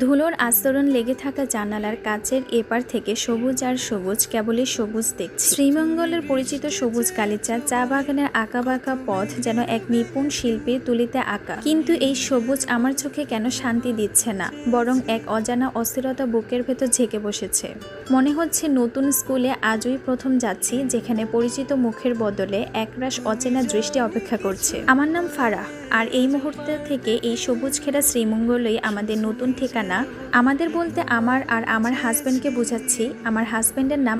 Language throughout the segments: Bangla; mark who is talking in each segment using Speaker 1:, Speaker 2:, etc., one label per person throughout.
Speaker 1: ধুলোর আস্তরণ লেগে থাকা জানালার কাচের এপার থেকে সবুজ আর সবুজ, কেবলই সবুজ দেখছি। শ্রীমঙ্গলের পরিচিত সবুজ গালিচা চা বাগানের আঁকাবাঁকা পথ যেন এক নিপুণ শিল্পীর তুলিতে আঁকা। কিন্তু এই সবুজ আমার চোখে কেন শান্তি দিচ্ছে না, বরং এক অজানা অস্থিরতা বুকের ভেতর ঝেঁকে বসেছে। মনে হচ্ছে নতুন স্কুলে আজই প্রথম যাচ্ছি, যেখানে পরিচিত মুখের বদলে একরাশ অচেনা দৃষ্টি অপেক্ষা করছে। আমার নাম ফারাহ, আর এই মুহূর্তে থেকে এই সবুজ ঘেরা শ্রীমঙ্গলেই আমাদের নতুন ঠিকানা। আমাদের বলতে আমার আর আমার হাজব্যান্ডকে বোঝাচ্ছি। আমার হাজব্যান্ডের নাম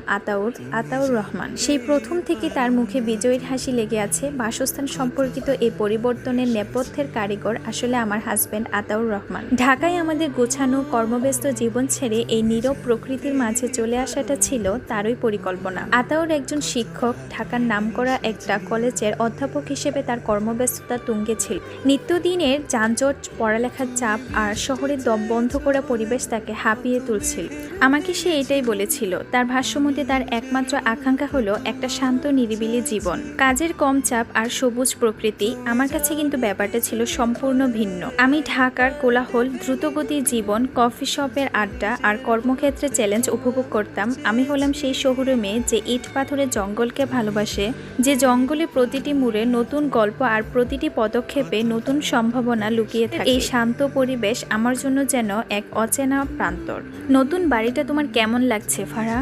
Speaker 1: আতাউর রহমান। সেই প্রথম থেকে তার মুখে বিজয়ীর হাসি লেগে আছে। বাসস্থান সম্পর্কিত এই পরিবর্তনের নেপথ্যের কারিগর আসলে আমার হাজব্যান্ড আতাউর রহমান। ঢাকায় আমাদের গোছানো কর্মব্যস্ত জীবন ছেড়ে এই নীরব প্রকৃতির মাঝে চলে আসাটা ছিল তারই পরিকল্পনা। আতাউর একজন শিক্ষক, ঢাকার নামকরা একটা কলেজের অধ্যাপক হিসেবে তার কর্মব্যস্ততা তুঙ্গে ছিল। নিত্যদিনের যানজট, পড়ালেখার চাপ আর শহরের দম বন্ধ করা পরিবেশ তাকে হাঁপিয়ে তুলছিল। আমাকে সে এটাই বলেছিল, তার ভাষ্যমতে তার একমাত্র আকাঙ্ক্ষা হলো একটা শান্ত নিরিবিলি জীবন, কাজের কম চাপ আর সবুজ প্রকৃতি। আমার কাছে কিন্তু ব্যাপারটা ছিল সম্পূর্ণ ভিন্ন। আমি ঢাকার কোলাহল, দ্রুতগতির জীবন, কফি শপের আড্ডা আর কর্মক্ষেত্রে চ্যালেঞ্জ উপভোগ করতাম। আমি হলাম সেই শহুরে মেয়ে যে ইট পাথরের জঙ্গলকে ভালোবাসে, যে জঙ্গলে প্রতিটি মোড়ে নতুন গল্প আর প্রতিটি পদক্ষেপে নতুন সম্ভাবনা লুকিয়ে থাকে। এই শান্ত পরিবেশ আমার জন্য যেন এক অচেনা প্রান্তর। নতুন বাড়িটা তোমার কেমন লাগছে ফারাহ?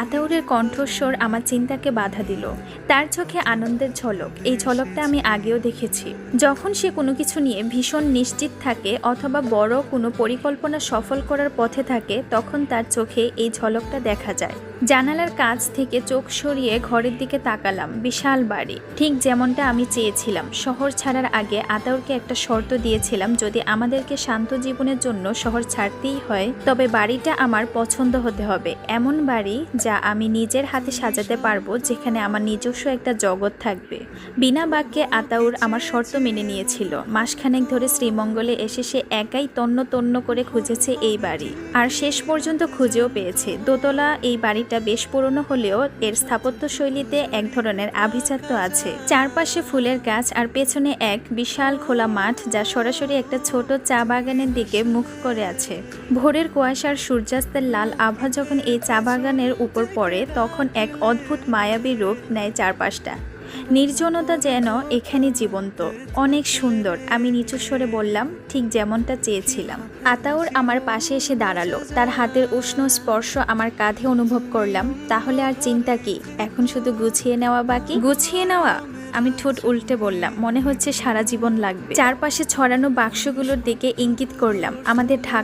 Speaker 1: আতাউরের কণ্ঠস্বর আমার চিন্তাকে বাধা দিল। তার চোখে আনন্দের ঝলক। এই ঝলকটা আমি আগেও দেখেছি। যখন সে কোনো কিছু নিয়ে ভীষণ নিশ্চিত থাকে অথবা বড় কোনো পরিকল্পনা সফল করার পথে থাকে, তখন তার চোখে এই ঝলকটা দেখা যায়। জানালার কাছ থেকে চোখ সরিয়ে ঘরের দিকে তাকালাম। বিশাল বাড়ি, ঠিক যেমনটা আমি চেয়েছিলাম। শহর ছাড়ার আগে আতাউরকে একটা শর্ত দিয়েছিলাম, যদি আমাদেরকে শান্ত জীবনের জন্য শহর ছাড়তেই হয়, তবে বাড়িটা আমার পছন্দ হতে হবে। এমন বাড়ি যা আমি নিজের হাতে সাজাতে পারবো, যেখানে আমার নিজস্ব একটা জগৎ থাকবে। বিনা বাক্যে আতাউর আমার শর্ত মেনে নিয়েছিল। মাসখানেক ধরে শ্রীমঙ্গলে এসে সে একাই তন্ন তন্ন করে খুঁজেছে এই বাড়ি, আর শেষ পর্যন্ত খুঁজেও পেয়েছে। দোতলা এই বাড়িটা বেশ পুরনো হলেও এর স্থাপত্য শৈলীতে এক ধরনের আভিজাত্য আছে। চারপাশে ফুলের গাছ আর পেছনে এক বিশাল খোলা মাঠ, যা সরাসরি একটা ছোট চা বাগানের দিকে মুখ করে আছে। ভোরের কুয়াশার সূর্যাস্তের লাল আভা যখন এই চা বাগানের উপর পড়ে, তখন এক অদ্ভুত মায়াবী রূপ নেয় চারপাশটা। নির্জনতা যেন এখানে জীবন্ত। অনেক সুন্দর, আমি নিচু স্বরে বললাম, ঠিক যেমনটা চেয়েছিলাম। আতাউর আমার পাশে এসে দাঁড়ালো। তার হাতের উষ্ণ স্পর্শ আমার কাঁধে অনুভব করলাম। তাহলে আর চিন্তা কি, এখন শুধু গুছিয়ে নেওয়া বাকি। গুছিয়ে নেওয়া? আমি ঠোঁট উল্টে বললাম, মনে হচ্ছে সারা জীবন লাগবে। চারপাশে ছড়ানো বাক্সগুলোর দিকে ইঙ্গিত করলাম। আমাদের ঢাকা